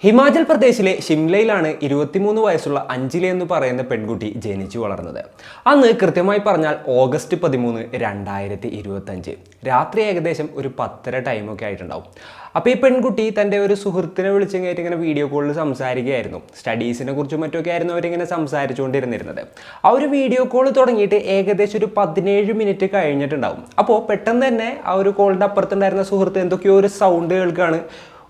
ഹിമാചൽ പ്രദേശിലെ ഷിംലയിലാണ് 23 വയസ്സുള്ള അഞ്ജലി എന്ന് പറയുന്ന പെൺകുട്ടി ജനിച്ചു വളർന്നത്. അന്ന് കൃത്യമായി പറഞ്ഞാൽ ഓഗസ്റ്റ് 13, 2025 രാത്രി ഏകദേശം ഒരു 10:30 ടൈമൊക്കെ ആയിട്ടുണ്ടാവും. അപ്പോൾ ഈ പെൺകുട്ടി തൻ്റെ ഒരു സുഹൃത്തിനെ വിളിച്ച് കയറ്റി ഇങ്ങനെ വീഡിയോ കോളിൽ സംസാരിക്കുകയായിരുന്നു. സ്റ്റഡീസിനെ കുറിച്ചും മറ്റൊക്കെ ആയിരുന്നു അവരിങ്ങനെ സംസാരിച്ചുകൊണ്ടിരുന്നിരുന്നത്. ആ ഒരു വീഡിയോ കോൾ തുടങ്ങിയിട്ട് ഏകദേശം ഒരു 17 മിനിറ്റ് കഴിഞ്ഞിട്ടുണ്ടാവും. അപ്പോൾ പെട്ടെന്ന് തന്നെ ആ ഒരു കോളിൻ്റെ അപ്പുറത്തുണ്ടായിരുന്ന സുഹൃത്ത് എന്തൊക്കെയോ ഒരു സൗണ്ട് കേൾക്കുകയാണ്.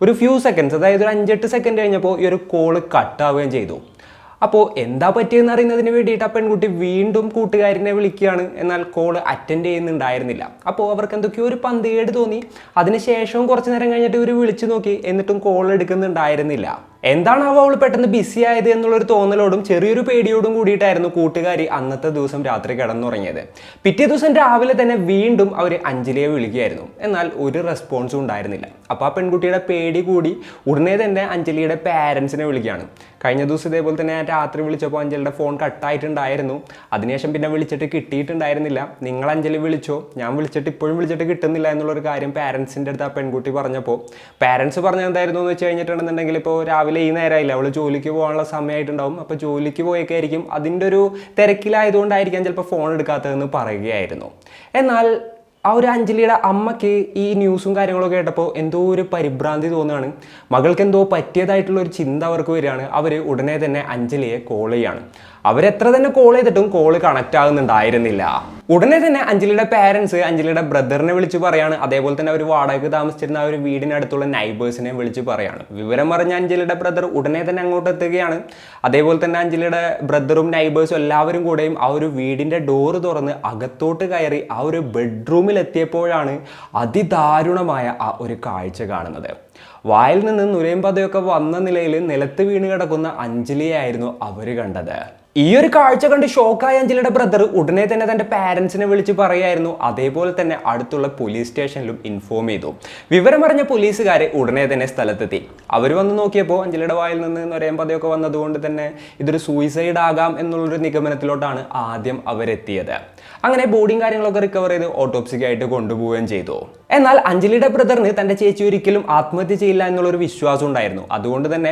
ഒരു ഫ്യൂ സെക്കൻഡ്സ്, അതായത് ഒരു 5-8 സെക്കൻഡ് കഴിഞ്ഞപ്പോൾ ഈ ഒരു കോള് കട്ടാവുകയും ചെയ്തു. അപ്പോൾ എന്താ പറ്റിയെന്ന് അറിയുന്നതിന് വേണ്ടിയിട്ട് ആ പെൺകുട്ടി വീണ്ടും കൂട്ടുകാരനെ വിളിക്കുകയാണ്. എന്നാൽ കോള് അറ്റൻഡ് ചെയ്യുന്നുണ്ടായിരുന്നില്ല. അപ്പോൾ അവർക്ക് എന്തൊക്കെയോ ഒരു പന്തികേട് തോന്നി. അതിനുശേഷവും കുറച്ച് നേരം കഴിഞ്ഞിട്ട് ഇവർ വിളിച്ചു നോക്കി, എന്നിട്ടും കോൾ എടുക്കുന്നുണ്ടായിരുന്നില്ല. എന്താണ് അവൾ പെട്ടെന്ന് ബിസി ആയത് എന്നുള്ളൊരു തോന്നലോടും ചെറിയൊരു പേടിയോടും കൂടിയിട്ടായിരുന്നു കൂട്ടുകാരി അന്നത്തെ ദിവസം രാത്രി കിടന്നുറങ്ങിയത്. പിറ്റേ ദിവസം രാവിലെ തന്നെ വീണ്ടും അവർ അഞ്ജലിയെ വിളിക്കുകയായിരുന്നു. എന്നാൽ ഒരു റെസ്പോൺസും ഉണ്ടായിരുന്നില്ല. അപ്പോൾ ആ പെൺകുട്ടിയുടെ പേടി കൂടി ഉടനെ തന്നെ അഞ്ജലിയുടെ പാരൻസിനെ വിളിക്കുകയാണ്. കഴിഞ്ഞ ദിവസം ഇതേപോലെ തന്നെ ഞാൻ രാത്രി വിളിച്ചപ്പോൾ അഞ്ജലിയുടെ ഫോൺ കട്ടായിട്ടുണ്ടായിരുന്നു. അതിനുശേഷം പിന്നെ വിളിച്ചിട്ട് കിട്ടിയിട്ടുണ്ടായിരുന്നില്ല. നിങ്ങൾ അഞ്ജലി വിളിച്ചോ, ഞാൻ വിളിച്ചിട്ട് ഇപ്പോഴും വിളിച്ചിട്ട് കിട്ടുന്നില്ല എന്നുള്ളൊരു കാര്യം പാരൻസിൻ്റെ അടുത്ത് ആ പെൺകുട്ടി പറഞ്ഞപ്പോൾ പാരൻസ് പറഞ്ഞത് എന്തായിരുന്നു എന്ന് വെച്ച് കഴിഞ്ഞിട്ടുണ്ടെന്നുണ്ടെങ്കിൽ, ഇപ്പോൾ രാവിലെ ഈ നേരമായില്ല, അവൾ ജോലിക്ക് പോകാനുള്ള സമയമായിട്ടുണ്ടാവും. അപ്പോൾ ജോലിക്ക് പോയേക്കായിരിക്കും, അതിൻ്റെ ഒരു തിരക്കിലായതുകൊണ്ടായിരിക്കാം ചിലപ്പോൾ ഫോൺ എടുക്കാത്തതെന്ന് പറയുകയായിരുന്നു. എന്നാൽ ആ ഒരു അഞ്ജലിയുടെ അമ്മയ്ക്ക് ഈ ന്യൂസും കാര്യങ്ങളൊക്കെ കേട്ടപ്പോൾ എന്തോ ഒരു പരിഭ്രാന്തി തോന്നുകയാണ്. മകൾക്ക് എന്തോ പറ്റിയതായിട്ടുള്ള ഒരു ചിന്ത അവർക്ക് വരികയാണ്. അവർ ഉടനെ തന്നെ അഞ്ജലിയെ കോൾ ചെയ്യാണ്. അവരെത്ര തന്നെ കോൾ ചെയ്തിട്ടും കോള് കണക്റ്റ് ആകുന്നുണ്ടായിരുന്നില്ല. ഉടനെ തന്നെ അഞ്ജലിയുടെ പാരൻസ് അഞ്ജലിയുടെ ബ്രദറിനെ വിളിച്ച് പറയാണ്. അതേപോലെ തന്നെ അവർ വാടകയ്ക്ക് താമസിച്ചിരുന്ന ആ ഒരു വീടിനടുത്തുള്ള നൈബേഴ്സിനെ വിളിച്ച് പറയാണ്. വിവരം പറഞ്ഞ അഞ്ജലിയുടെ ബ്രദർ ഉടനെ തന്നെ അങ്ങോട്ട് എത്തുകയാണ്. അതേപോലെ തന്നെ അഞ്ജലിയുടെ ബ്രദറും നൈബേഴ്സും എല്ലാവരും കൂടെയും ആ ഒരു വീടിൻ്റെ ഡോറ് തുറന്ന് അകത്തോട്ട് കയറി ആ ഒരു ബെഡ്റൂമിൽ എത്തിയപ്പോഴാണ് അതിദാരുണമായ ആ ഒരു കാഴ്ച കാണുന്നത്. വായിൽ നിന്ന് നുരയും പതയൊക്കെ വന്ന നിലയിൽ നിലത്ത് വീണ് കിടക്കുന്ന അഞ്ജലിയായിരുന്നു അവർ കണ്ടത്. ഈ ഒരു കാഴ്ച കണ്ട് ഷോക്കായ അഞ്ജലിയുടെ ബ്രദർ ഉടനെ തന്നെ തൻ്റെ പാരൻസിനെ വിളിച്ച് പറയായിരുന്നു. അതേപോലെ തന്നെ അടുത്തുള്ള പോലീസ് സ്റ്റേഷനിലും ഇൻഫോം ചെയ്തു. വിവരം അറിഞ്ഞ പോലീസുകാരെ ഉടനെ തന്നെ സ്ഥലത്തെത്തി. അവർ വന്ന് നോക്കിയപ്പോൾ അഞ്ജലിയുടെ വായിൽ നിന്ന് നൊരയും പതയൊക്കെ വന്നതുകൊണ്ട് തന്നെ ഇതൊരു സൂയിസൈഡ് ആകാം എന്നുള്ളൊരു നിഗമനത്തിലോട്ടാണ് ആദ്യം അവരെത്തിയത്. അങ്ങനെ ബോഡിയും കാര്യങ്ങളൊക്കെ റിക്കവർ ചെയ്ത് ഓട്ടോപ്സിക്കായിട്ട് കൊണ്ടുപോവുകയും ചെയ്തു. എന്നാൽ അഞ്ജലിയുടെ ബ്രദറിന് തൻ്റെ ചേച്ചി ഒരിക്കലും ആത്മഹത്യ ചെയ്യില്ല എന്നുള്ളൊരു വിശ്വാസം ഉണ്ടായിരുന്നു. അതുകൊണ്ട് തന്നെ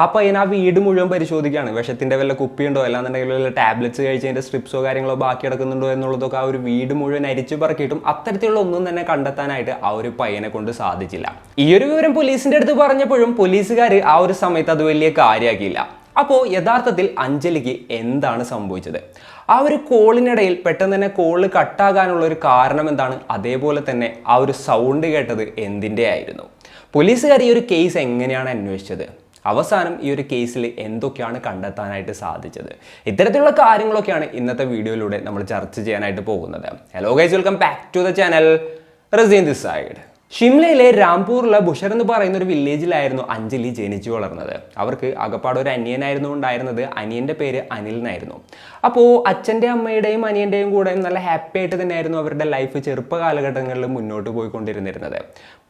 ആ പയ്യൻ ആ വീട് മുഴുവൻ പരിശോധിക്കുകയാണ്. വിഷത്തിൻ്റെ വല്ല കുപ്പിയുണ്ടോ, അല്ലാന്നുണ്ടെങ്കിൽ വല്ല ടാബ്ലറ്റ്സ് കഴിച്ചതിൻ്റെ സ്ട്രിപ്സോ കാര്യങ്ങളോ ബാക്കി കിടക്കുന്നുണ്ടോ എന്നുള്ളതൊക്കെ ആ ഒരു വീട് മുഴുവൻ അരിച്ചു പറക്കിയിട്ടും അത്തരത്തിലുള്ള ഒന്നും തന്നെ കണ്ടെത്താനായിട്ട് ആ ഒരു പയ്യനെ കൊണ്ട് സാധിച്ചില്ല. ഈ ഒരു വിവരം പോലീസിൻ്റെ അടുത്ത് പറഞ്ഞപ്പോഴും പോലീസുകാർ ആ ഒരു സമയത്ത് അത് വലിയ കാര്യമാക്കിയില്ല. അപ്പോൾ യഥാർത്ഥത്തിൽ അഞ്ജലിക്ക് എന്താണ് സംഭവിച്ചത്? ആ ഒരു കോളിനിടയിൽ പെട്ടെന്ന് തന്നെ കോള് കട്ടാകാനുള്ള ഒരു കാരണം എന്താണ്? അതേപോലെ തന്നെ ആ ഒരു സൗണ്ട് കേട്ടത് എന്തിൻ്റെ ആയിരുന്നു? പോലീസുകാർ ഈ ഒരു കേസ് എങ്ങനെയാണ് അന്വേഷിച്ചത്? അവസാനം ഈ ഒരു കേസിൽ എന്തൊക്കെയാണ് കണ്ടെത്താനായിട്ട് സാധിച്ചത്? ഇത്തരത്തിലുള്ള കാര്യങ്ങളൊക്കെയാണ് ഇന്നത്തെ വീഡിയോയിലൂടെ നമ്മൾ ചർച്ച ചെയ്യാനായിട്ട് പോകുന്നത്. Hello guys, welcome back to the channel. Razeen this side. ഷിംലയിലെ രാംപൂറിലെ ബുഷർ എന്ന് പറയുന്ന ഒരു വില്ലേജിലായിരുന്നു അഞ്ജലി ജനിച്ചു വളർന്നത്. അവർക്ക് അകപ്പാട് ഒരു അനിയനായിരുന്നു ഉണ്ടായിരുന്നത്. അനിയൻ്റെ പേര് അനിൽ എന്നായിരുന്നു. അപ്പോൾ അച്ഛൻ്റെ അമ്മയുടെയും അനിയൻ്റെയും കൂടെ നല്ല ഹാപ്പി ആയിട്ട് തന്നെയായിരുന്നു അവരുടെ ലൈഫ് ചെറുപ്പ കാലഘട്ടങ്ങളിൽ മുന്നോട്ട് പോയിക്കൊണ്ടിരുന്നിരുന്നത്.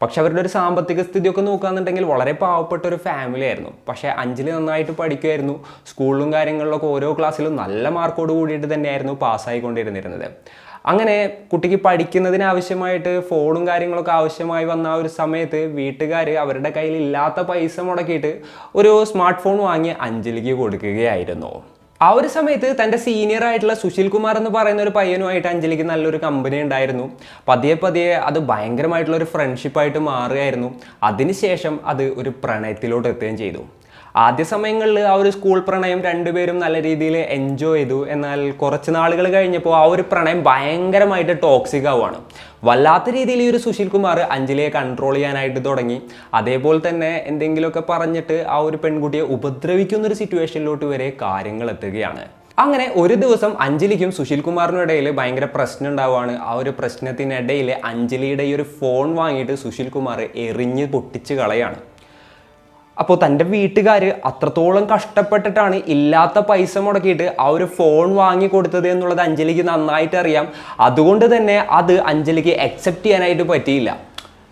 പക്ഷെ അവരുടെ ഒരു സാമ്പത്തിക സ്ഥിതിയൊക്കെ നോക്കുകയാണെന്നുണ്ടെങ്കിൽ വളരെ പാവപ്പെട്ട ഒരു ഫാമിലി ആയിരുന്നു. പക്ഷേ അഞ്ജലി നന്നായിട്ട് പഠിക്കുമായിരുന്നു. സ്കൂളിലും കാര്യങ്ങളിലൊക്കെ ഓരോ ക്ലാസ്സിലും നല്ല മാർക്കോട് കൂടിയിട്ട് തന്നെയായിരുന്നു പാസ്സായിക്കൊണ്ടിരുന്നിരുന്നത്. അങ്ങനെ കുട്ടിക്ക് പഠിക്കുന്നതിന് ആവശ്യമായിട്ട് ഫോണും കാര്യങ്ങളൊക്കെ ആവശ്യമായി വന്ന ആ ഒരു സമയത്ത് വീട്ടുകാർ അവരുടെ കയ്യിൽ ഇല്ലാത്ത പൈസ മുടക്കിയിട്ട് ഒരു സ്മാർട്ട് ഫോൺ വാങ്ങി അഞ്ജലിക്ക് കൊടുക്കുകയായിരുന്നു. ആ ഒരു സമയത്ത് തൻ്റെ സീനിയർ ആയിട്ടുള്ള സുശീൽ കുമാർ എന്ന് പറയുന്ന ഒരു പയ്യനുമായിട്ട് അഞ്ജലിക്ക് നല്ലൊരു കമ്പനി ഉണ്ടായിരുന്നു. പതിയെ പതിയെ അത് ഭയങ്കരമായിട്ടുള്ള ഒരു ഫ്രണ്ട്ഷിപ്പായിട്ട് മാറുകയായിരുന്നു. അതിനുശേഷം അത് ഒരു പ്രണയത്തിലോട്ട് എത്തുകയും ചെയ്തു. ആദ്യ സമയങ്ങളിൽ ആ ഒരു സ്കൂൾ പ്രണയം രണ്ടുപേരും നല്ല രീതിയിൽ എൻജോയ് ചെയ്തു. എന്നാൽ കുറച്ച് നാളുകൾ കഴിഞ്ഞപ്പോൾ ആ ഒരു പ്രണയം ഭയങ്കരമായിട്ട് ടോക്സിക് ആവുകയാണ്. വല്ലാത്ത രീതിയിൽ ഈ ഒരു സുശീൽ കുമാർ അഞ്ജലിയെ കൺട്രോൾ ചെയ്യാനായിട്ട് തുടങ്ങി. അതേപോലെ തന്നെ എന്തെങ്കിലുമൊക്കെ പറഞ്ഞിട്ട് ആ ഒരു പെൺകുട്ടിയെ ഉപദ്രവിക്കുന്നൊരു സിറ്റുവേഷനിലോട്ട് വരെ കാര്യങ്ങൾ എത്തുകയാണ്. അങ്ങനെ ഒരു ദിവസം അഞ്ജലിക്കും സുശീൽ കുമാറിനും ഇടയിൽ ഭയങ്കര പ്രശ്നം ഉണ്ടാവുകയാണ്. ആ ഒരു പ്രശ്നത്തിനിടയിൽ അഞ്ജലിയുടെ ഈ ഒരു ഫോൺ വാങ്ങിയിട്ട് സുശീൽ കുമാർ എറിഞ്ഞ് പൊട്ടിച്ച് കളയാണ്. അപ്പോൾ തൻ്റെ വീട്ടുകാർ അത്രത്തോളം കഷ്ടപ്പെട്ടിട്ടാണ് ഇല്ലാത്ത പൈസ മുടക്കിയിട്ട് ആ ഒരു ഫോൺ വാങ്ങി കൊടുത്തത് എന്നുള്ളത് അഞ്ജലിക്ക് നന്നായിട്ട് അറിയാം. അതുകൊണ്ട് തന്നെ അത് അഞ്ജലിക്ക് അക്സെപ്റ്റ് ചെയ്യാനായിട്ട് പറ്റിയില്ല.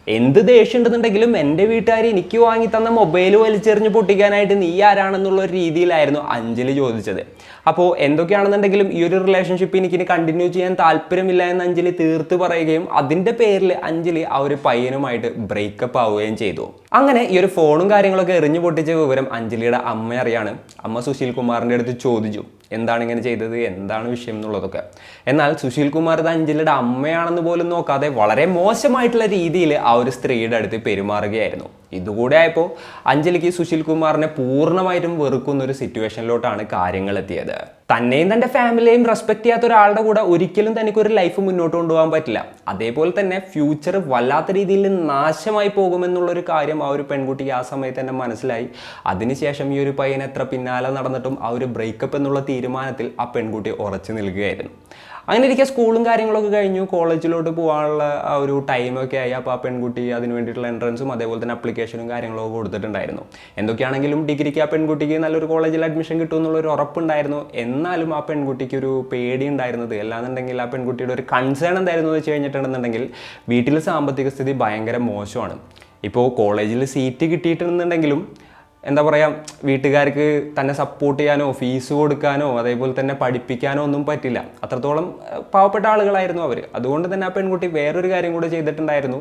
എന്ത് ദേഷ്യം ഉണ്ടെന്നുണ്ടെങ്കിലും എൻ്റെ വീട്ടുകാർ എനിക്ക് വാങ്ങി തന്ന മൊബൈൽ വലിച്ചെറിഞ്ഞ് പൊട്ടിക്കാനായിട്ട് നീ ആരാണെന്നുള്ള ഒരു രീതിയിലായിരുന്നു അഞ്ജലി ചോദിച്ചത്. അപ്പോൾ എന്തൊക്കെയാണെന്നുണ്ടെങ്കിലും ഈ ഒരു റിലേഷൻഷിപ്പ് എനിക്കിനി കണ്ടിന്യൂ ചെയ്യാൻ താല്പര്യമില്ല എന്ന് അഞ്ജലി തീർത്ത് പറയുകയും അതിൻ്റെ പേരിൽ അഞ്ജലി ആ ഒരു പയ്യനുമായിട്ട് ബ്രേക്കപ്പ് ആവുകയും ചെയ്തു. അങ്ങനെ ഈ ഒരു ഫോണും കാര്യങ്ങളൊക്കെ എറിഞ്ഞു പൊട്ടിച്ച വിവരം അഞ്ജലിയുടെ അമ്മ അറിയാണ്. അമ്മ സുശീൽ കുമാറിൻ്റെ അടുത്ത് ചോദിച്ചു എന്താണ് ഇങ്ങനെ ചെയ്തത്, എന്താണ് വിഷയം എന്നുള്ളതൊക്കെ. എന്നാൽ സുശീൽ കുമാർ ഇത് അഞ്ജലിയുടെ അമ്മയാണെന്ന് പോലും നോക്കാതെ വളരെ മോശമായിട്ടുള്ള രീതിയിൽ ആ ഒരു സ്ത്രീയുടെ അടുത്ത് പെരുമാറുകയായിരുന്നു. ഇതുകൂടെ ആയപ്പോൾ അഞ്ജലിക്ക് സുശീൽ കുമാറിനെ പൂർണ്ണമായിട്ടും വെറുക്കുന്ന ഒരു സിറ്റുവേഷനിലോട്ടാണ് കാര്യങ്ങൾ എത്തിയത്. തന്നെയും തൻ്റെ ഫാമിലിയെയും റെസ്പെക്ട് ചെയ്യാത്ത ഒരാളുടെ കൂടെ ഒരിക്കലും തനിക്കൊരു ലൈഫ് മുന്നോട്ട് കൊണ്ടുപോകാൻ പറ്റില്ല. അതേപോലെ തന്നെ ഫ്യൂച്ചർ വല്ലാത്ത രീതിയിൽ നാശമായി പോകുമെന്നുള്ളൊരു കാര്യം ആ ഒരു പെൺകുട്ടിക്ക് ആ സമയത്ത് തന്നെ മനസ്സിലായി. അതിനുശേഷം ഈ ഒരു പയ്യൻ എത്ര പിന്നാലെ നടന്നിട്ടും ആ ഒരു ബ്രേക്കപ്പ് എന്നുള്ള തീരുമാനത്തിൽ ആ പെൺകുട്ടി ഉറച്ചു നിൽക്കുകയായിരുന്നു. അങ്ങനെ ഇരിക്കുക സ്കൂളും കാര്യങ്ങളൊക്കെ കഴിഞ്ഞു, കോളേജിലോട്ട് പോകാനുള്ള ആ ഒരു ടൈമൊക്കെ ആയി. അപ്പോൾ ആ പെൺകുട്ടി അതിന് വേണ്ടിയിട്ടുള്ള എൻട്രൻസും അതേപോലെ തന്നെ അപ്ലിക്കേഷനും കാര്യങ്ങളൊക്കെ കൊടുത്തിട്ടുണ്ടായിരുന്നു. എന്തൊക്കെയാണെങ്കിലും ഡിഗ്രിക്ക് ആ പെൺകുട്ടിക്ക് നല്ലൊരു കോളേജിൽ അഡ്മിഷൻ കിട്ടുമെന്നുള്ളൊരു ഉറപ്പുണ്ടായിരുന്നു. എന്നാലും ആ പെൺകുട്ടിക്ക് ഒരു പേടി ഉണ്ടായിരുന്നത്, അല്ലാന്നുണ്ടെങ്കിൽ ആ പെൺകുട്ടിയുടെ ഒരു കൺസേൺ എന്തായിരുന്നു വെച്ച് കഴിഞ്ഞിട്ടുണ്ടെന്നുണ്ടെങ്കിൽ വീട്ടിൽ സാമ്പത്തിക സ്ഥിതി ഭയങ്കര മോശമാണ്. ഇപ്പോൾ കോളേജിൽ സീറ്റ് കിട്ടിയിട്ടുണ്ടെന്നുണ്ടെങ്കിലും എന്താ പറയുക, വീട്ടുകാർക്ക് തന്നെ സപ്പോർട്ട് ചെയ്യാനോ ഫീസ് കൊടുക്കാനോ അതേപോലെ തന്നെ പഠിപ്പിക്കാനോ ഒന്നും പറ്റില്ല. അത്രത്തോളം പാവപ്പെട്ട ആളുകളായിരുന്നു അവർ. അതുകൊണ്ട് തന്നെ ആ പെൺകുട്ടി വേറൊരു കാര്യം കൂടെ ചെയ്തിട്ടുണ്ടായിരുന്നു.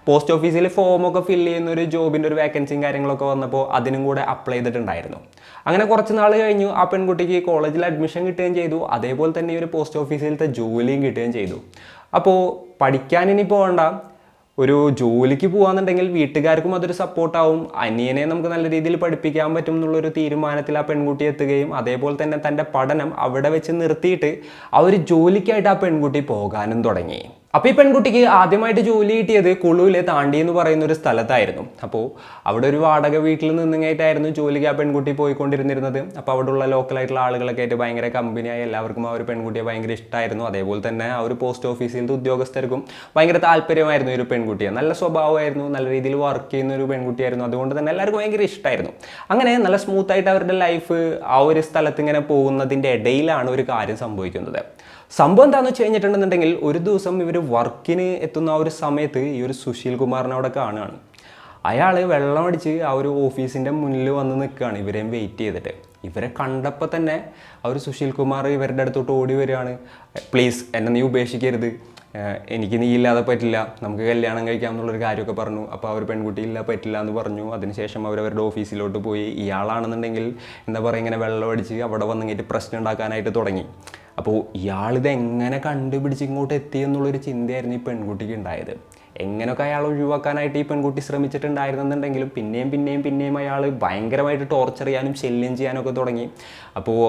പോസ്റ്റ് ഓഫീസിൽ ഫോമൊക്കെ ഫില്ല് ചെയ്യുന്ന ഒരു ജോബിൻ്റെ ഒരു വേക്കൻസിയും കാര്യങ്ങളൊക്കെ വന്നപ്പോൾ അതിനും കൂടെ അപ്ലൈ ചെയ്തിട്ടുണ്ടായിരുന്നു. അങ്ങനെ കുറച്ച് നാൾ കഴിഞ്ഞു ആ പെൺകുട്ടിക്ക് കോളേജിൽ അഡ്മിഷൻ കിട്ടുകയും ചെയ്തു. അതേപോലെ തന്നെ ഈ ഒരു പോസ്റ്റ് ഓഫീസിലത്തെ ജോലിയും കിട്ടുകയും ചെയ്തു. അപ്പോൾ പഠിക്കാൻ ഇനി പോകണ്ട, ഒരു ജോലിക്ക് പോകാന്നുണ്ടെങ്കിൽ വീട്ടുകാർക്കും അതൊരു സപ്പോർട്ടാവും, അനിയനെ നമുക്ക് നല്ല രീതിയിൽ പഠിപ്പിക്കാൻ പറ്റും എന്നുള്ളൊരു തീരുമാനത്തിൽ ആ പെൺകുട്ടി എത്തുകയും അതേപോലെ തന്നെ തൻ്റെ പഠനം അവിടെ വെച്ച് നിർത്തിയിട്ട് ആ ഒരു ജോലിക്കായിട്ട് ആ പെൺകുട്ടി പോകാനും തുടങ്ങി. അപ്പോൾ ഈ പെൺകുട്ടിക്ക് ആദ്യമായിട്ട് ജോലി കിട്ടിയത് കുളുവിലെ താണ്ടി എന്ന് പറയുന്ന ഒരു സ്ഥലത്തായിരുന്നു. അപ്പോൾ അവിടെ ഒരു വാടക വീട്ടിൽ നിന്നിങ്ങായിട്ടായിരുന്നു ജോലിക്ക് ആ പെൺകുട്ടി പോയിക്കൊണ്ടിരുന്നിരുന്നത്. അപ്പോൾ അവിടെയുള്ള ലോക്കലായിട്ടുള്ള ആളുകളൊക്കെ ആയിട്ട് ഭയങ്കര കമ്പനിയായി, എല്ലാവർക്കും ആ ഒരു പെൺകുട്ടിയെ ഭയങ്കര ഇഷ്ടമായിരുന്നു. അതേപോലെ തന്നെ ആ ഒരു പോസ്റ്റ് ഓഫീസിലത്തെ ഉദ്യോഗസ്ഥർക്കും ഭയങ്കര താല്പര്യമായിരുന്നു ഈ ഒരു പെൺകുട്ടിയെ. നല്ല സ്വഭാവമായിരുന്നു, നല്ല രീതിയിൽ വർക്ക് ചെയ്യുന്ന ഒരു പെൺകുട്ടിയായിരുന്നു. അതുകൊണ്ട് തന്നെ എല്ലാവർക്കും ഭയങ്കര ഇഷ്ടമായിരുന്നു. അങ്ങനെ നല്ല സ്മൂത്തായിട്ട് അവരുടെ ലൈഫ് ആ ഒരു സ്ഥലത്ത് ഇങ്ങനെ പോകുന്നതിൻ്റെ ഇടയിലാണ് ഒരു കാര്യം സംഭവിക്കുന്നത്. സംഭവം എന്താണെന്ന് വെച്ച് കഴിഞ്ഞിട്ടുണ്ടെന്നുണ്ടെങ്കിൽ ഒരു ദിവസം ഇവർ വർക്കിന് എത്തുന്ന ആ ഒരു സമയത്ത് ഈ ഒരു സുശീൽ കുമാറിനെ അവിടെ കാണുകയാണ്. അയാൾ വെള്ളമടിച്ച് ആ ഒരു ഓഫീസിൻ്റെ മുന്നിൽ വന്ന് നിൽക്കുകയാണ് ഇവരെയും വെയിറ്റ് ചെയ്തിട്ട്. ഇവരെ കണ്ടപ്പോൾ തന്നെ ആ ഒരു സുശീൽ കുമാർ ഇവരുടെ അടുത്തോട്ട് ഓടി വരികയാണ്. പ്ലീസ് എന്നെ നീ ഉപേക്ഷിക്കരുത്, എനിക്ക് നീ ഇല്ലാതെ പറ്റില്ല, നമുക്ക് കല്യാണം കഴിക്കാം എന്നുള്ളൊരു കാര്യമൊക്കെ പറഞ്ഞു. അപ്പോൾ ആ ഒരു പെൺകുട്ടി ഇല്ല പറ്റില്ല എന്ന് പറഞ്ഞു. അതിനുശേഷം അവരവരുടെ ഓഫീസിലോട്ട് പോയി. ഇയാളാണെന്നുണ്ടെങ്കിൽ എന്താ പറയുക, ഇങ്ങനെ വെള്ളമടിച്ച് അവിടെ വന്നിട്ട് പ്രശ്നം ഉണ്ടാക്കാനായിട്ട് തുടങ്ങി. അപ്പോൾ ഇയാളിത് എങ്ങനെ കണ്ടുപിടിച്ച് ഇങ്ങോട്ട് എത്തി എന്നുള്ളൊരു ചിന്തയായിരുന്നു ഈ പെൺകുട്ടിക്ക് ഉണ്ടായത്. എങ്ങനെയൊക്കെ അയാൾ ഒഴിവാക്കാനായിട്ട് ഈ പെൺകുട്ടി ശ്രമിച്ചിട്ടുണ്ടായിരുന്നെന്നുണ്ടെങ്കിലും പിന്നെയും അയാൾ ഭയങ്കരമായിട്ട് ടോർച്ചർ ചെയ്യാനും ശല്യം ചെയ്യാനൊക്കെ തുടങ്ങി. അപ്പോൾ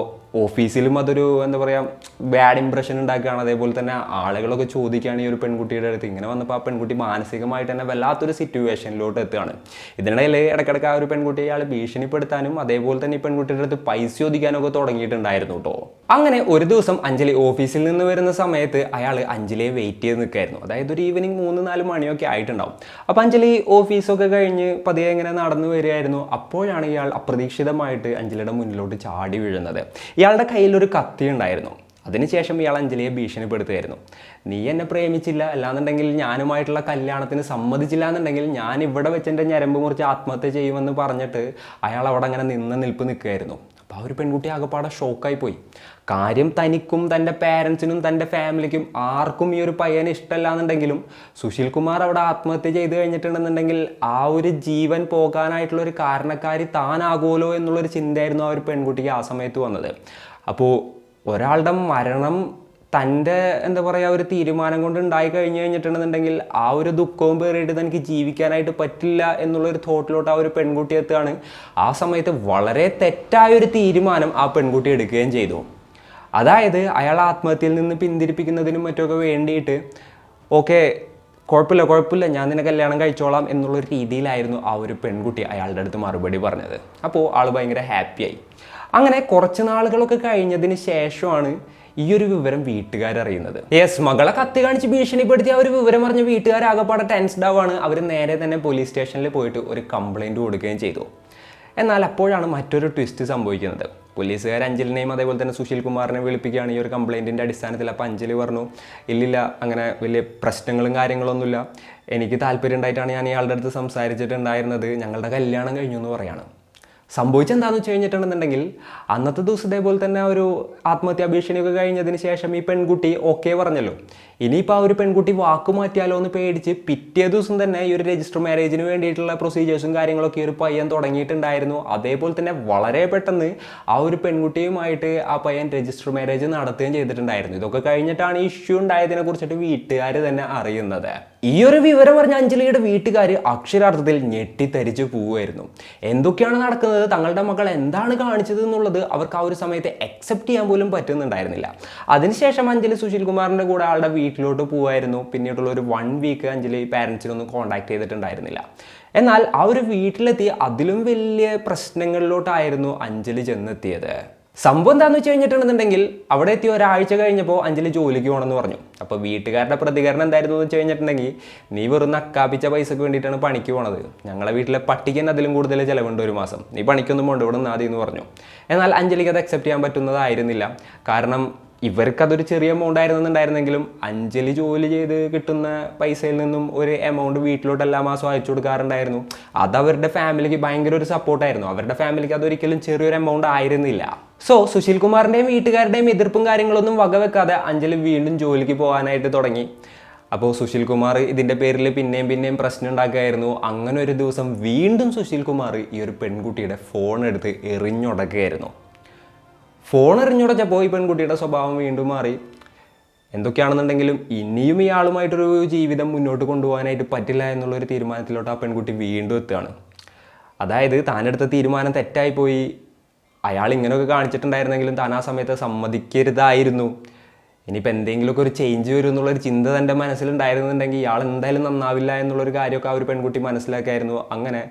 ഓഫീസിലും അതൊരു എന്താ പറയുക ബാഡ് ഇംപ്രഷൻ ഉണ്ടാക്കുകയാണ്. അതേപോലെ തന്നെ ആളുകളൊക്കെ ചോദിക്കുകയാണ് ഈ ഒരു പെൺകുട്ടിയുടെ അടുത്ത്. ഇങ്ങനെ വന്നപ്പോൾ ആ പെൺകുട്ടി മാനസികമായിട്ട് തന്നെ വല്ലാത്തൊരു സിറ്റുവേഷനിലോട്ട് എത്തുകയാണ്. ഇതിനിടയിൽ ഇടയ്ക്കിടയ്ക്ക് ആ ഒരു പെൺകുട്ടി അയാൾ ഭീഷണിപ്പെടുത്താനും അതേപോലെ തന്നെ ഈ പെൺകുട്ടിയുടെ അടുത്ത് പൈസ ചോദിക്കാനൊക്കെ തുടങ്ങിയിട്ടുണ്ടായിരുന്നു കേട്ടോ. അങ്ങനെ ഒരു ദിവസം അഞ്ജലി ഓഫീസിൽ നിന്ന് വരുന്ന സമയത്ത് അയാൾ അഞ്ജലിയെ വെയിറ്റ് ചെയ്ത് നിൽക്കായിരുന്നു. അതായത് ഒരു ഈവനിങ് 3-4 മണിയൊക്കെ ആയിട്ടുണ്ടാവും. അപ്പോൾ അഞ്ജലി ഓഫീസൊക്കെ കഴിഞ്ഞ് പതിയെ ഇങ്ങനെ നടന്നു വരികയായിരുന്നു. അപ്പോഴാണ് ഇയാൾ അപ്രതീക്ഷിതമായിട്ട് അഞ്ജലിയുടെ മുന്നിലോട്ട് ചാടി വീഴുന്നത്. ഇയാളുടെ കയ്യിലൊരു കത്തി ഉണ്ടായിരുന്നു. അതിനുശേഷം ഇയാൾ അഞ്ജലിയെ ഭീഷണിപ്പെടുത്തുകയായിരുന്നു. നീ എന്നെ പ്രേമിച്ചില്ല, അല്ലാന്നുണ്ടെങ്കിൽ ഞാനുമായിട്ടുള്ള കല്യാണത്തിന് സമ്മതിച്ചില്ല എന്നുണ്ടെങ്കിൽ ഞാൻ ഇവിടെ വെച്ച് എൻ്റെ ഞരമ്പ് മുറിച്ച് ആത്മഹത്യ ചെയ്യുമെന്ന് പറഞ്ഞിട്ട് അയാൾ അവിടെ അങ്ങനെ നിൽക്കുകയായിരുന്നു. അപ്പോൾ ആ ഒരു പെൺകുട്ടി ആകെപ്പാടെ ഷോക്കായി പോയി. കാര്യം തനിക്കും തൻ്റെ പാരൻസിനും തൻ്റെ ഫാമിലിക്കും ആർക്കും ഈ ഒരു പയ്യനെ ഇഷ്ടമല്ല എന്നുണ്ടെങ്കിലും സുശീൽ കുമാർ അവിടെ ആത്മഹത്യ ചെയ്ത് കഴിഞ്ഞിട്ടുണ്ടെന്നുണ്ടെങ്കിൽ ആ ഒരു ജീവൻ പോകാനായിട്ടുള്ള ഒരു കാരണക്കാരി താനാകുമല്ലോ എന്നുള്ളൊരു ചിന്തയായിരുന്നു ആ ഒരു പെൺകുട്ടിക്ക് ആ സമയത്ത് വന്നത്. അപ്പോൾ ഒരാളുടെ മരണം തൻ്റെ എന്താ പറയുക ഒരു തീരുമാനം കൊണ്ട് ഉണ്ടായി കഴിഞ്ഞിട്ടുണ്ടെന്നുണ്ടെങ്കിൽ ആ ഒരു ദുഃഖവും പേറിയിട്ട് തനിക്ക് ജീവിക്കാനായിട്ട് പറ്റില്ല എന്നുള്ളൊരു തോട്ടിലോട്ട് ആ ഒരു പെൺകുട്ടി എത്തുകയാണ്. ആ സമയത്ത് വളരെ തെറ്റായൊരു തീരുമാനം ആ പെൺകുട്ടി എടുക്കുകയും ചെയ്തു. അതായത് അയാൾ ആത്മഹത്യയിൽ നിന്ന് പിന്തിരിപ്പിക്കുന്നതിനും മറ്റൊക്കെ വേണ്ടിയിട്ട് ഓക്കെ കുഴപ്പമില്ല ഞാൻ നിന്നെ കല്യാണം കഴിച്ചോളാം എന്നുള്ളൊരു രീതിയിലായിരുന്നു ആ ഒരു പെൺകുട്ടി അയാളുടെ അടുത്ത് മറുപടി പറഞ്ഞത്. അപ്പോൾ ആൾ ഭയങ്കര ഹാപ്പിയായി. അങ്ങനെ കുറച്ച് നാളുകളൊക്കെ കഴിഞ്ഞതിന് ശേഷമാണ് ഈ ഒരു വിവരം വീട്ടുകാരറിയുന്നത്. മകളെ കത്തി കാണിച്ച് ഭീഷണിപ്പെടുത്തി ആ ഒരു വിവരം അറിഞ്ഞ വീട്ടുകാരാകപ്പാടെ ടെൻസ്ഡ് ആവുകയാണ്. അവർ നേരെ തന്നെ പോലീസ് സ്റ്റേഷനിൽ പോയിട്ട് ഒരു കംപ്ലൈൻറ്റ് കൊടുക്കുകയും ചെയ്തു. എന്നാൽ അപ്പോഴാണ് മറ്റൊരു ട്വിസ്റ്റ് സംഭവിക്കുന്നത്. പോലീസുകാർ അഞ്ജലിനെയും അതേപോലെ തന്നെ സുശീൽ കുമാറിനെ വിളിപ്പിക്കുകയാണ് ഈ ഒരു കംപ്ലൈൻറ്റിൻ്റെ അടിസ്ഥാനത്തിൽ. അപ്പോൾ അഞ്ജലി പറഞ്ഞു ഇല്ലില്ല, അങ്ങനെ വലിയ പ്രശ്നങ്ങളും കാര്യങ്ങളൊന്നുമില്ല, എനിക്ക് താല്പര്യം ഉണ്ടായിട്ടാണ് ഞാൻ ഇയാളുടെ അടുത്ത് സംസാരിച്ചിട്ടുണ്ടായിരുന്നത്. ഞങ്ങളുടെ കല്യാണം കഴിഞ്ഞു എന്ന് പറയാണ്. സംഭവിച്ചെന്താണെന്ന് വെച്ച് കഴിഞ്ഞിട്ടുണ്ടെന്നുണ്ടെങ്കിൽ അന്നത്തെ ദിവസം ഇതേപോലെ തന്നെ ഒരു ആത്മഹത്യാ ഭീഷണിയൊക്കെ കഴിഞ്ഞതിന് ശേഷം ഈ പെൺകുട്ടി ഓക്കെ പറഞ്ഞല്ലോ. ഇനിയിപ്പോൾ ആ ഒരു പെൺകുട്ടി വാക്ക് മാറ്റിയാലോ എന്ന് പേടിച്ച് പിറ്റേ ദിവസം തന്നെ ഈ ഒരു രജിസ്റ്റർ മാരേജിന് വേണ്ടിയിട്ടുള്ള പ്രൊസീജിയേഴ്സും കാര്യങ്ങളൊക്കെ ഒരു പയ്യൻ തുടങ്ങിയിട്ടുണ്ടായിരുന്നു. അതേപോലെ തന്നെ വളരെ പെട്ടെന്ന് ആ ഒരു പെൺകുട്ടിയുമായിട്ട് ആ പയ്യൻ രജിസ്റ്റർ മാരേജ് നടത്തുകയും ചെയ്തിട്ടുണ്ടായിരുന്നു. ഇതൊക്കെ കഴിഞ്ഞിട്ടാണ് ഈ ഇഷ്യൂ ഉണ്ടായതിനെ കുറിച്ചിട്ട് വീട്ടുകാർ തന്നെ അറിയുന്നത്. ഈ ഒരു വിവരം പറഞ്ഞ അഞ്ജലിയുടെ വീട്ടുകാർ അക്ഷരാർത്ഥത്തിൽ ഞെട്ടിത്തരിച്ചു പോവുമായിരുന്നു. എന്തൊക്കെയാണ് നടക്കുന്നത്, തങ്ങളുടെ മകൾ എന്താണ് കാണിച്ചത് എന്നുള്ളത് അവർക്ക് ആ ഒരു സമയത്ത് അക്സെപ്റ്റ് ചെയ്യാൻ പോലും പറ്റുന്നുണ്ടായിരുന്നില്ല. അതിനുശേഷം അഞ്ജലി സുശീൽ കുമാറിൻ്റെ കൂടെ ആളുടെ വീട്ടിലോട്ട് പോവായിരുന്നു. പിന്നീടുള്ള ഒരു 1 വീക്ക് അഞ്ജലി പാരൻസിനൊന്നും കോൺടാക്ട് ചെയ്തിട്ടുണ്ടായിരുന്നില്ല. എന്നാൽ ആ ഒരു വീട്ടിലെത്തി അതിലും വലിയ പ്രശ്നങ്ങളിലോട്ടായിരുന്നു അഞ്ജലി ചെന്നെത്തിയത്. സംഭവം എന്താണെന്ന് വെച്ച് കഴിഞ്ഞിട്ടുണ്ടെന്നുണ്ടെങ്കിൽ അവിടെ എത്തി ഒരാഴ്ച കഴിഞ്ഞപ്പോൾ അഞ്ജലി ജോലിക്ക് പോകണമെന്ന് പറഞ്ഞു. അപ്പോൾ വീട്ടുകാരുടെ പ്രതികരണം എന്തായിരുന്നു എന്ന് വെച്ച് കഴിഞ്ഞിട്ടുണ്ടെങ്കിൽ, നീ വെറും നക്കാപ്പിച്ച പൈസക്ക് വേണ്ടിയിട്ടാണ് പണിക്ക് പോണത്, ഞങ്ങളെ വീട്ടിലെ പട്ടിക്ക് തന്നെ അതിലും കൂടുതൽ ചിലവുണ്ട് ഒരു മാസം, നീ പണിക്കൊന്നും കൊണ്ട് ഇവിടെ നിന്നാതി എന്ന് പറഞ്ഞു. എന്നാൽ അഞ്ജലിക്ക് അത് അക്സെപ്റ്റ് ചെയ്യാൻ പറ്റുന്നതായിരുന്നില്ല. കാരണം ഇവർക്കതൊരു ചെറിയ എമൗണ്ട് ആയിരുന്നുണ്ടായിരുന്നെങ്കിലും അഞ്ജലി ജോലി ചെയ്ത് കിട്ടുന്ന പൈസയിൽ നിന്നും ഒരു എമൗണ്ട് വീട്ടിലോട്ട് എല്ലാ മാസവും അയച്ചു കൊടുക്കാറുണ്ടായിരുന്നു. അത് അവരുടെ ഫാമിലിക്ക് ഭയങ്കര ഒരു സപ്പോർട്ടായിരുന്നു. അവരുടെ ഫാമിലിക്ക് അതൊരിക്കലും ചെറിയൊരു എമൗണ്ട് ആയിരുന്നില്ല. സോ സുശീൽ കുമാറിൻ്റെയും വീട്ടുകാരുടെയും എതിർപ്പും കാര്യങ്ങളൊന്നും വകവെക്കാതെ അഞ്ജലി വീണ്ടും ജോലിക്ക് പോകാനായിട്ട് തുടങ്ങി. അപ്പോൾ സുശീൽ കുമാർ ഇതിൻ്റെ പേരിൽ പിന്നെയും പ്രശ്നം ഉണ്ടാക്കുകയായിരുന്നു. അങ്ങനെ ഒരു ദിവസം വീണ്ടും സുശീൽ കുമാർ ഈ ഒരു പെൺകുട്ടിയുടെ ഫോൺ എടുത്ത് എറിഞ്ഞുടക്കുകയായിരുന്നു. ഫോൺ എറിഞ്ഞുടച്ചപ്പോൾ ഈ പെൺകുട്ടിയുടെ സ്വഭാവം വീണ്ടും മാറി. എന്തൊക്കെയാണെന്നുണ്ടെങ്കിലും ഇനിയും ഇയാളുമായിട്ടൊരു ജീവിതം മുന്നോട്ട് കൊണ്ടുപോകാനായിട്ട് പറ്റില്ല എന്നുള്ളൊരു തീരുമാനത്തിലോട്ട് ആ പെൺകുട്ടി വീണ്ടും എത്തുകയാണ്. അതായത് താനെടുത്ത തീരുമാനം തെറ്റായിപ്പോയി, അയാൾ ഇങ്ങനെയൊക്കെ കാണിച്ചിട്ടുണ്ടായിരുന്നെങ്കിലും താൻ ആ സമയത്ത് സമ്മതിക്കരുതായിരുന്നു. ഇനിയിപ്പോൾ എന്തെങ്കിലുമൊക്കെ ഒരു ചേഞ്ച് വരും എന്നുള്ളൊരു ചിന്ത തൻ്റെ മനസ്സിലുണ്ടായിരുന്നുണ്ടെങ്കിൽ ഇയാൾ എന്തായാലും നന്നാവില്ല എന്നുള്ളൊരു കാര്യമൊക്കെ ആ ഒരു പെൺകുട്ടി മനസ്സിലാക്കായിരുന്നു. അങ്ങനെ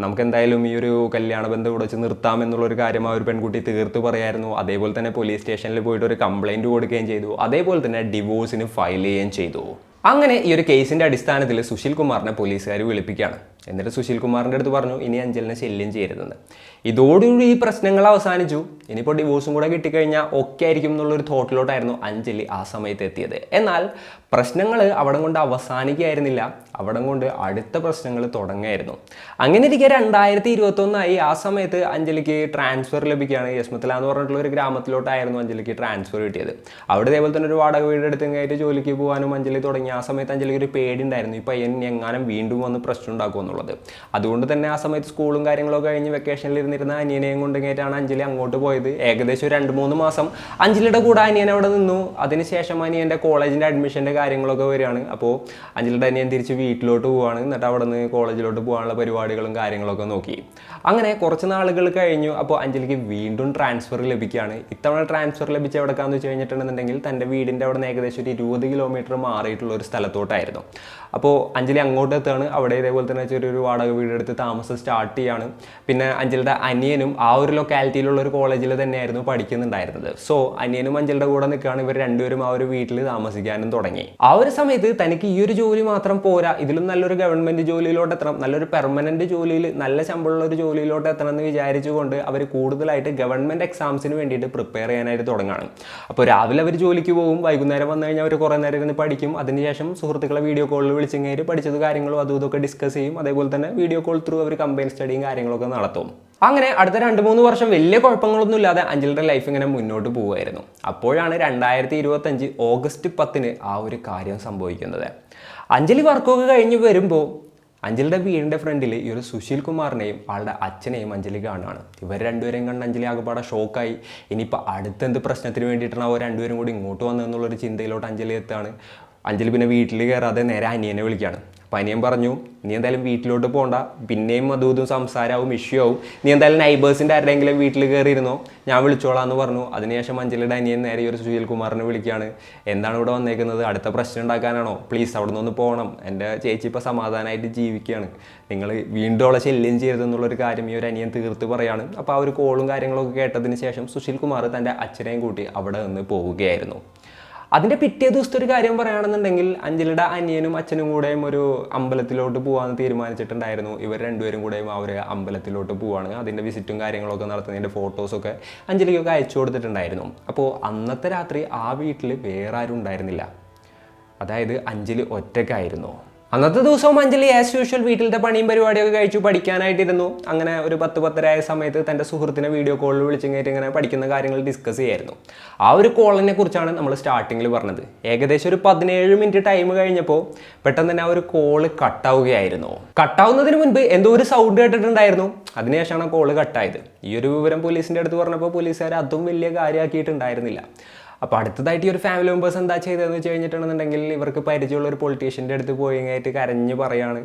നമുക്ക് എന്തായാലും ഈ ഒരു കല്യാണ ബന്ധം ഇവിടെ വെച്ച് നിർത്താം എന്നുള്ളൊരു കാര്യം ആ ഒരു പെൺകുട്ടി തീർത്ത് പറയായിരുന്നു. അതേപോലെ തന്നെ പോലീസ് സ്റ്റേഷനിൽ പോയിട്ട് ഒരു കംപ്ലയിൻറ്റ് കൊടുക്കുകയും ചെയ്തു. അതേപോലെ തന്നെ ഡിവോഴ്സിന് ഫയൽ ചെയ്യുകയും ചെയ്തു. അങ്ങനെ ഈ ഒരു കേസിൻ്റെ അടിസ്ഥാനത്തിൽ സുശീൽ കുമാറിനെ പോലീസുകാർ വിളിപ്പിക്കുകയാണ്. എന്നിട്ട് സുശീൽ കുമാറിൻ്റെ അടുത്ത് പറഞ്ഞു, ഇനി അഞ്ജലിനെ ശല്യം ചെയ്യരുതെന്ന്. ഇതോടുകൂടി ഈ പ്രശ്നങ്ങൾ അവസാനിച്ചു. ഇനിയിപ്പോൾ ഡിവോഴ്സും കൂടെ കിട്ടിക്കഴിഞ്ഞാൽ ഒക്കെ ആയിരിക്കും എന്നുള്ളൊരു തോട്ടിലോട്ടായിരുന്നു അഞ്ജലി ആ സമയത്ത് എത്തിയത്. എന്നാൽ പ്രശ്നങ്ങൾ അവിടെ കൊണ്ട് അവസാനിക്കുകയായിരുന്നില്ല, അവിടെ കൊണ്ട് അടുത്ത പ്രശ്നങ്ങൾ തുടങ്ങുകയായിരുന്നു. അങ്ങനെ ഇരിക്കെ 2021 ആ സമയത്ത് അഞ്ജലിക്ക് ട്രാൻസ്ഫർ ലഭിക്കുകയാണ്. യശ്മത്തല എന്ന് പറഞ്ഞിട്ടുള്ള ഒരു ഗ്രാമത്തിലോട്ടായിരുന്നു അഞ്ജലിക്ക് ട്രാൻസ്ഫർ കിട്ടിയത്. അവിടെ ഇതേപോലെ തന്നെ ഒരു വാടക വീട് എടുത്തുകയായിട്ട് ജോലിക്ക് പോകാനും അഞ്ജലി തുടങ്ങി. ആ സമയത്ത് അഞ്ജലിക്ക് ഒരു പേടി ഉണ്ടായിരുന്നു, ഈ പയ്യൻ എങ്ങാനും വീണ്ടും വന്ന് പ്രശ്നം ഉണ്ടാക്കുമെന്നുള്ളത്. അതുകൊണ്ട് തന്നെ ആ സമയത്ത് സ്കൂളും കാര്യങ്ങളൊക്കെ കഴിഞ്ഞ് വെക്കേഷനിൽ ഇരുന്നിരുന്ന അനിയനെയും കൊണ്ടുകയായിട്ടാണ് അഞ്ജലി അങ്ങോട്ട് പോയത്. ഏകദേശം 2-3 മാസം അഞ്ജലിയുടെ കൂടെ അനിയൻ അവിടെ നിന്നു. അതിനുശേഷം അനിയൻ്റെ കോളേജിൻ്റെ അഡ്മിഷൻ്റെ കാര്യങ്ങളൊക്കെ വരികയാണ്. അപ്പോൾ അഞ്ജലിയുടെ അനിയൻ തിരിച്ച് വീട്ടിലോട്ട് പോവുകയാണ്. എന്നിട്ട് അവിടെ നിന്ന് കോളേജിലോട്ട് പോകാനുള്ള പരിപാടികളും കാര്യങ്ങളൊക്കെ നോക്കി. അങ്ങനെ കുറച്ച് നാളുകൾ കഴിഞ്ഞു. അപ്പോൾ അഞ്ജലിക്ക് വീണ്ടും ട്രാൻസ്ഫർ ലഭിക്കുകയാണ്. ഇത്തവണ ട്രാൻസ്ഫർ ലഭിച്ച എവിടെക്കാന്ന് വെച്ച് കഴിഞ്ഞിട്ടുണ്ടെന്നുണ്ടെങ്കിൽ തൻ്റെ വീടിൻ്റെ അവിടെ നിന്ന് ഏകദേശം ഒരു 20 കിലോമീറ്റർ മാറിയിട്ടുള്ള ഒരു സ്ഥലത്തോട്ടായിരുന്നു. അപ്പോൾ അഞ്ജലി അങ്ങോട്ട് എത്തുകയാണ്. അവിടെ ഇതേപോലെ തന്നെ ചെറിയൊരു വാടക വീടെടുത്ത് താമസം സ്റ്റാർട്ട് ചെയ്യാണ്. പിന്നെ അഞ്ജലിയുടെ അനിയനും ആ ഒരു ലൊക്കാലിറ്റിയിലുള്ള ഒരു കോളേജിൽ തന്നെയായിരുന്നു പഠിക്കുന്നുണ്ടായിരുന്നത്. സോ അനിയനും അഞ്ജലിയുടെ കൂടെ നിൽക്കുകയാണ്. ഇവർ രണ്ടുപേരും ആ ഒരു വീട്ടിൽ താമസിക്കാനും തുടങ്ങി. ആ ഒരു സമയത്ത് തനിക്ക് ഈ ഒരു ജോലി മാത്രം പോരാ, ഇതിലും നല്ലൊരു ഗവൺമെൻറ് ജോലിയിലോട്ട് എത്തണം, നല്ലൊരു പെർമനൻറ്റ് ജോലിയിൽ നല്ല ശമ്പളമുള്ള ഒരു ജോലിയിലോട്ട് എത്തണം എന്ന് വിചാരിച്ചുകൊണ്ട് അവർ കൂടുതലായിട്ട് ഗവൺമെൻറ് എക്സാംസിന് വേണ്ടിയിട്ട് പ്രിപ്പയർ ചെയ്യാനായിട്ട് തുടങ്ങുകയാണ്. അപ്പോൾ രാവിലെ അവർ ജോലിക്ക് പോകും, വൈകുന്നേരം വന്നു കഴിഞ്ഞാൽ അവർ കുറേ നേരം ഇരുന്ന് പഠിക്കും. അതിനുശേഷം സുഹൃത്തുക്കളെ വീഡിയോ കോളിൽ വിളിച്ചിങ്ങനെ പഠിച്ചത് കാര്യങ്ങളും അതും ഇതൊക്കെ ഡിസ്കസ് ചെയ്യും. അതേപോലെ തന്നെ വീഡിയോ കോൾ ത്രൂ അവർ കമ്പൈൻ സ്റ്റഡിയും കാര്യങ്ങളൊക്കെ നടത്തും. അങ്ങനെ അടുത്ത 2-3 വർഷം വലിയ കുഴപ്പങ്ങളൊന്നും ഇല്ലാതെ അഞ്ജലിയുടെ ലൈഫ് ഇങ്ങനെ മുന്നോട്ട് പോവുമായിരുന്നു. അപ്പോഴാണ് 2025 ഓഗസ്റ്റ് 10 ആ ഒരു കാര്യം സംഭവിക്കുന്നത്. അഞ്ജലി വർക്കൊക്കെ കഴിഞ്ഞ് വരുമ്പോൾ അഞ്ജലിയുടെ വീടിൻ്റെ ഫ്രണ്ടിൽ ഈ ഒരു സുശീൽ കുമാറിനെയും ആളുടെ അച്ഛനെയും അഞ്ജലി കാണുകയാണ്. ഇവർ രണ്ടുപേരെയും കണ്ട് അഞ്ജലി ആകെപ്പാടെ ഷോക്കായി. ഇനിയിപ്പോൾ അടുത്തെന്ത് പ്രശ്നത്തിന് വേണ്ടിയിട്ടാണ് അവർ രണ്ടുപേരും കൂടി ഇങ്ങോട്ട് വന്നതെന്നുള്ളൊരു ചിന്തയിലോട്ട് അഞ്ജലി എത്താണ്. അഞ്ജലി പിന്നെ വീട്ടിൽ കയറാതെ നേരെ അനിയനെ വിളിക്കുകയാണ്. അപ്പോൾ അനിയൻ പറഞ്ഞു, നീ എന്തായാലും വീട്ടിലോട്ട് പോകണ്ട, പിന്നെയും അതും ഇതും സംസാരമാവും, ഇഷ്യൂ ആവും, നീ എന്തായാലും നൈബേഴ്സിൻ്റെ ആരുടെയെങ്കിലും വീട്ടിൽ കയറിയിരുന്നോ, ഞാൻ വിളിച്ചോളാം എന്ന് പറഞ്ഞു. അതിനുശേഷം അഞ്ജലിയുടെ അനിയൻ നേരെ ഒരു സുശീൽ കുമാറിനെ വിളിക്കുകയാണ്. എന്താണ് ഇവിടെ വന്നേക്കുന്നത്, അടുത്ത പ്രശ്നം ഉണ്ടാക്കാനാണോ, പ്ലീസ് അവിടെ നിന്ന് പോകണം, എൻ്റെ ചേച്ചി ഇപ്പോൾ സമാധാനമായിട്ട് ജീവിക്കുകയാണ്, നിങ്ങൾ വീണ്ടും അവളെ ശല്യം ചെയ്യരുതെന്നുള്ളൊരു കാര്യം ഈ ഒരു അനിയൻ തീർത്ത് പറയാണ്. അപ്പോൾ ആ ഒരു കോളും കാര്യങ്ങളൊക്കെ കേട്ടതിന് ശേഷം സുശീൽ കുമാർ തൻ്റെ അച്ഛനെയും കൂട്ടി അവിടെ നിന്ന് പോവുകയായിരുന്നു. അതിൻ്റെ പിറ്റേ ദിവസത്തെ ഒരു കാര്യം പറയുകയാണെന്നുണ്ടെങ്കിൽ അഞ്ജലിയുടെ അനിയനും അച്ഛനും കൂടെയും ഒരു അമ്പലത്തിലോട്ട് പോകാമെന്ന് തീരുമാനിച്ചിട്ടുണ്ടായിരുന്നു. ഇവർ രണ്ടുപേരും കൂടെയും ആ ഒരു അമ്പലത്തിലോട്ട് പോവാണ്. അതിൻ്റെ വിസിറ്റും കാര്യങ്ങളൊക്കെ നടത്തുന്നതിൻ്റെ ഫോട്ടോസൊക്കെ അഞ്ജലിക്കൊക്കെ അയച്ചു കൊടുത്തിട്ടുണ്ടായിരുന്നു. അപ്പോൾ അന്നത്തെ രാത്രി ആ വീട്ടിൽ വേറെ ആരും ഉണ്ടായിരുന്നില്ല. അതായത് അഞ്ജലി ഒറ്റയ്ക്കായിരുന്നു. അന്നത്തെ ദിവസവും അഞ്ജലി ആസ് യൂഷ്വൽ വീട്ടിലത്തെ പണിയും പരിപാടിയൊക്കെ കഴിച്ചു പഠിക്കാനായിട്ടിരുന്നു. അങ്ങനെ ഒരു 10-10:30 ആയ സമയത്ത് തൻ്റെ സുഹൃത്തിനെ വീഡിയോ കോളിൽ വിളിച്ചു കഴിഞ്ഞിട്ട് ഇങ്ങനെ പഠിക്കുന്ന കാര്യങ്ങൾ ഡിസ്കസ് ചെയ്യായിരുന്നു. ആ ഒരു കോളിനെ കുറിച്ചാണ് നമ്മൾ സ്റ്റാർട്ടിങ്ങിൽ പറഞ്ഞത്. ഏകദേശം ഒരു 17 മിനിറ്റ് ടൈം കഴിഞ്ഞപ്പോൾ പെട്ടെന്ന് തന്നെ ആ ഒരു കോള് കട്ടാവുകയായിരുന്നു. കട്ടാവുന്നതിന് മുൻപ് എന്തോ ഒരു സൗണ്ട് കേട്ടിട്ടുണ്ടായിരുന്നു. അതിനുശേഷമാണ് കോള് കട്ടായത്. ഈ ഒരു വിവരം പോലീസിൻ്റെ അടുത്ത് പറഞ്ഞപ്പോൾ പോലീസുകാർ അതും വലിയ കാര്യമാക്കിയിട്ടുണ്ടായിരുന്നില്ല. അപ്പോൾ അടുത്തതായിട്ട് ഈ ഒരു ഫാമിലി മെമ്പേഴ്സ് എന്താ ചെയ്തതെന്ന് വെച്ച് കഴിഞ്ഞിട്ടുണ്ടെന്നുണ്ടെങ്കിൽ ഇവർക്ക് പരിചയമുള്ള ഒരു പൊളിറ്റീഷ്യൻ്റെ അടുത്ത് പോയി കഴിഞ്ഞിട്ട് കരഞ്ഞ് പറയാണ്.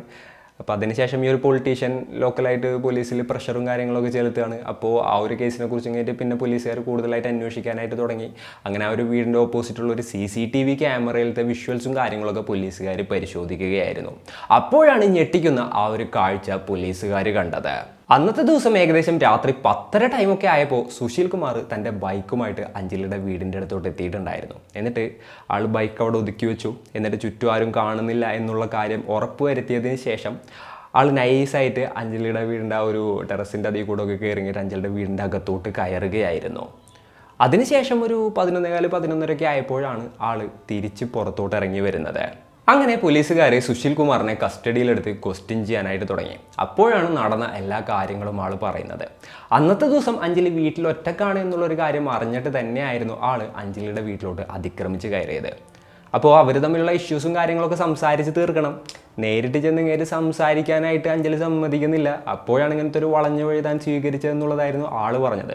അപ്പോൾ അതിനുശേഷം ഈ ഒരു പൊളിറ്റീഷ്യൻ ലോക്കലായിട്ട് പോലീസിൽ പ്രഷറും കാര്യങ്ങളൊക്കെ ചെലുത്തുകയാണ്. അപ്പോൾ ആ ഒരു കേസിനെ കുറിച്ച് കഴിഞ്ഞിട്ട് പിന്നെ പോലീസുകാർ കൂടുതലായിട്ട് അന്വേഷിക്കാനായിട്ട് തുടങ്ങി. അങ്ങനെ ആ ഒരു വീടിൻ്റെ ഓപ്പോസിറ്റുള്ള ഒരു CCTV ക്യാമറയിലത്തെ വിഷ്വൽസും കാര്യങ്ങളൊക്കെ പോലീസുകാർ പരിശോധിക്കുകയായിരുന്നു. അപ്പോഴാണ് ഞെട്ടിക്കുന്ന ആ ഒരു കാഴ്ച പോലീസുകാർ കണ്ടത്. അന്നത്തെ ദിവസം ഏകദേശം രാത്രി 10:30 ടൈമൊക്കെ ആയപ്പോൾ സുശീൽ കുമാർ തൻ്റെ ബൈക്കുമായിട്ട് അഞ്ജലിയുടെ വീടിൻ്റെ അടുത്തോട്ട് എത്തിയിട്ടുണ്ടായിരുന്നു. എന്നിട്ട് ആൾ ബൈക്ക് അവിടെ ഒതുക്കി വെച്ചു. എന്നിട്ട് ചുറ്റും ആരും കാണുന്നില്ല എന്നുള്ള കാര്യം ഉറപ്പ് വരുത്തിയതിന് ശേഷം ആൾ നൈസായിട്ട് അഞ്ജലിയുടെ വീടിൻ്റെ ആ ഒരു ടെറസിൻ്റെ അതിൽ കൂടെ ഒക്കെ കയറിയിട്ട് അഞ്ജലിയുടെ വീടിൻ്റെ അകത്തോട്ട് കയറുകയായിരുന്നു. അതിനുശേഷം ഒരു 11:15-11:30 ആയപ്പോഴാണ് ആൾ തിരിച്ച് പുറത്തോട്ട് ഇറങ്ങി വരുന്നത്. അങ്ങനെ പോലീസുകാർ സുശീൽ കുമാറിനെ കസ്റ്റഡിയിലെടുത്ത് ക്വസ്റ്റ്യൻ ചെയ്യാനായിട്ട് തുടങ്ങി. അപ്പോഴാണ് നടന്ന എല്ലാ കാര്യങ്ങളും ആൾ പറയുന്നത്. അന്നത്തെ ദിവസം അഞ്ജലി വീട്ടിൽ ഒറ്റക്കാണ് എന്നുള്ളൊരു കാര്യം അറിഞ്ഞിട്ട് തന്നെയായിരുന്നു ആൾ അഞ്ജലിയുടെ വീട്ടിലോട്ട് അതിക്രമിച്ച് കയറിയത്. അപ്പോൾ അവർ തമ്മിലുള്ള ഇഷ്യൂസും കാര്യങ്ങളൊക്കെ സംസാരിച്ച് തീർക്കണം. നേരിട്ട് ചെന്ന് ഇങ്ങനെ സംസാരിക്കാനായിട്ട് അഞ്ജലി സമ്മതിക്കുന്നില്ല. അപ്പോഴാണ് ഇങ്ങനത്തെ ഒരു വളഞ്ഞു വഴി താൻ സ്വീകരിച്ചതെന്നുള്ളതായിരുന്നു ആൾ പറഞ്ഞത്.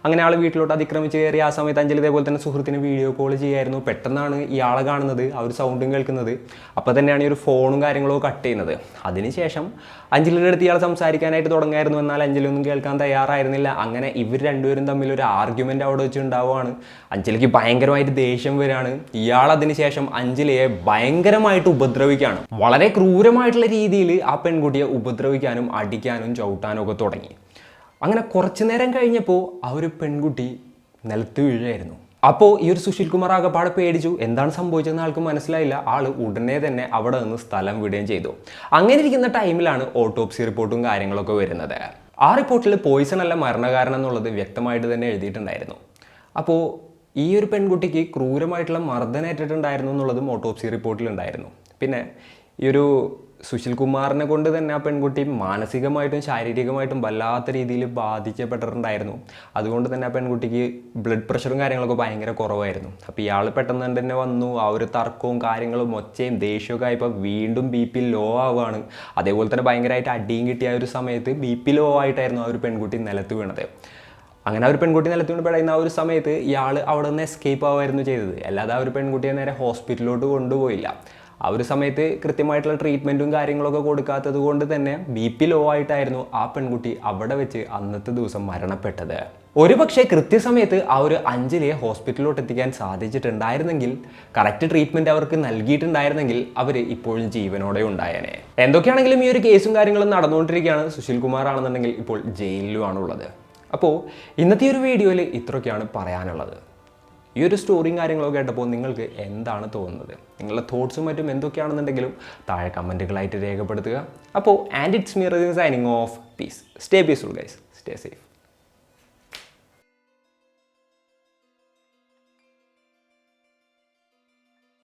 അങ്ങനെ ആൾ വീട്ടിലോട്ട് അതിക്രമിച്ച് കയറി. ആ സമയത്ത് അഞ്ജലി ഇതേപോലെ തന്നെ സുഹൃത്തിന് വീഡിയോ കോൾ ചെയ്യായിരുന്നു. പെട്ടെന്നാണ് ഇയാളെ കാണുന്നത്, ആ ഒരു സൗണ്ടും കേൾക്കുന്നത്. അപ്പോൾ തന്നെയാണ് ഈ ഒരു ഫോണും കാര്യങ്ങളൊക്കെ കട്ട് ചെയ്യുന്നത്. അതിനുശേഷം അഞ്ജലിയുടെ അടുത്ത് ഇയാൾ സംസാരിക്കാനായിട്ട് തുടങ്ങായിരുന്നു. എന്നാൽ അഞ്ജലി ഒന്നും കേൾക്കാൻ തയ്യാറായിരുന്നില്ല. അങ്ങനെ ഇവർ രണ്ടുപേരും തമ്മിൽ ഒരു ആർഗ്യുമെൻ്റ് അവിടെ വെച്ച് ഉണ്ടാവുകയാണ്. അഞ്ജലിക്ക് ഭയങ്കരമായിട്ട് ദേഷ്യം വരികയാണ്. ഇയാൾ അതിനുശേഷം അഞ്ജലിയെ ഭയങ്കരമായിട്ട് ഉപദ്രവിക്കുകയാണ്. വളരെ ക്രൂരമായിട്ടുള്ള രീതിയിൽ ആ പെൺകുട്ടിയെ ഉപദ്രവിക്കാനും അടിക്കാനും ചവിട്ടാനും ഒക്കെ തുടങ്ങി. അങ്ങനെ കുറച്ചു നേരം കഴിഞ്ഞപ്പോൾ ആ ഒരു പെൺകുട്ടി നിലത്ത് വീഴുകയായിരുന്നു. അപ്പോൾ ഈ ഒരു സുശീൽ കുമാർ ആകെപ്പാടെ പേടിച്ചു. എന്താണ് സംഭവിച്ചതെന്ന് ആൾക്ക് മനസ്സിലായില്ല. ആൾ ഉടനെ തന്നെ അവിടെ നിന്ന് സ്ഥലം വിടുകയും ചെയ്തു. അങ്ങനെ ഇരിക്കുന്ന ടൈമിലാണ് ഓട്ടോപ്സി റിപ്പോർട്ടും കാര്യങ്ങളൊക്കെ വരുന്നത്. ആ റിപ്പോർട്ടിൽ പോയിസൺ അല്ല മരണകാരണം എന്നുള്ളത് വ്യക്തമായിട്ട് തന്നെ എഴുതിയിട്ടുണ്ടായിരുന്നു. അപ്പോൾ ഈ ഒരു പെൺകുട്ടിക്ക് ക്രൂരമായിട്ടുള്ള മർദ്ദനേറ്റിട്ടുണ്ടായിരുന്നു എന്നുള്ളതും ഓട്ടോപ്സി റിപ്പോർട്ടിലുണ്ടായിരുന്നു. പിന്നെ ഈ ഒരു സുശീൽ കുമാറിനെ കൊണ്ട് തന്നെ ആ പെൺകുട്ടി മാനസികമായിട്ടും ശാരീരികമായിട്ടും വല്ലാത്ത രീതിയിൽ ബാധിക്കപ്പെട്ടിട്ടുണ്ടായിരുന്നു. അതുകൊണ്ട് തന്നെ ആ പെൺകുട്ടിക്ക് ബ്ലഡ് പ്രഷറും കാര്യങ്ങളൊക്കെ ഭയങ്കര കുറവായിരുന്നു. അപ്പോൾ ഇയാൾ പെട്ടെന്ന് തന്നെ വന്നു. ആ ഒരു തർക്കവും കാര്യങ്ങളും ഒച്ചയും ദേഷ്യമൊക്കെ ആയപ്പോൾ വീണ്ടും BP ലോ ആവുകയാണ്. അതേപോലെ തന്നെ ഭയങ്കരമായിട്ട് അടിയും കിട്ടിയ ഒരു സമയത്ത് BP ലോ ആയിട്ടായിരുന്നു ആ ഒരു പെൺകുട്ടി നിലത്ത് വീണത്. അങ്ങനെ ആ ഒരു പെൺകുട്ടി നിലത്ത് വീണ് പെടുന്ന ആ ഒരു സമയത്ത് ഇയാൾ അവിടെ നിന്ന് എസ്കേപ്പ് ആവുമായിരുന്നു ചെയ്തത്. അല്ലാതെ ആ ഒരു പെൺകുട്ടിയെ നേരെ ഹോസ്പിറ്റലിലോട്ട് കൊണ്ടുപോയില്ല. ആ ഒരു സമയത്ത് കൃത്യമായിട്ടുള്ള ട്രീറ്റ്മെൻറ്റും കാര്യങ്ങളൊക്കെ കൊടുക്കാത്തത് കൊണ്ട് തന്നെ BP ലോ ആയിട്ടായിരുന്നു ആ പെൺകുട്ടി അവിടെ വെച്ച് അന്നത്തെ ദിവസം മരണപ്പെട്ടത്. ഒരു പക്ഷേ കൃത്യസമയത്ത് ആ ഒരു അഞ്ജലിയെ ഹോസ്പിറ്റലിലോട്ട് എത്തിക്കാൻ സാധിച്ചിട്ടുണ്ടായിരുന്നെങ്കിൽ, കറക്റ്റ് ട്രീറ്റ്മെൻറ്റ് അവർക്ക് നൽകിയിട്ടുണ്ടായിരുന്നെങ്കിൽ അവർ ഇപ്പോഴും ജീവനോടെ ഉണ്ടായേനെ. എന്തൊക്കെയാണെങ്കിലും ഈ ഒരു കേസും കാര്യങ്ങളും നടന്നുകൊണ്ടിരിക്കുകയാണ്. സുശീൽ കുമാർ ആണെന്നുണ്ടെങ്കിൽ ഇപ്പോൾ ജയിലിലുമാണുള്ളത്. അപ്പോൾ ഇന്നത്തെ ഒരു വീഡിയോയിൽ ഇത്രയൊക്കെയാണ് പറയാനുള്ളത്. ഈ ഒരു സ്റ്റോറിയും കാര്യങ്ങളൊക്കെ കേട്ടപ്പോൾ നിങ്ങൾക്ക് എന്താണ് തോന്നുന്നത്? നിങ്ങളുടെ തോട്ട്സും മറ്റും എന്തൊക്കെയാണെന്നുണ്ടെങ്കിലും താഴെ കമൻറ്റുകളായിട്ട് രേഖപ്പെടുത്തുക. അപ്പോൾ and it's me signing off. Peace. Stay peaceful guys. Stay safe.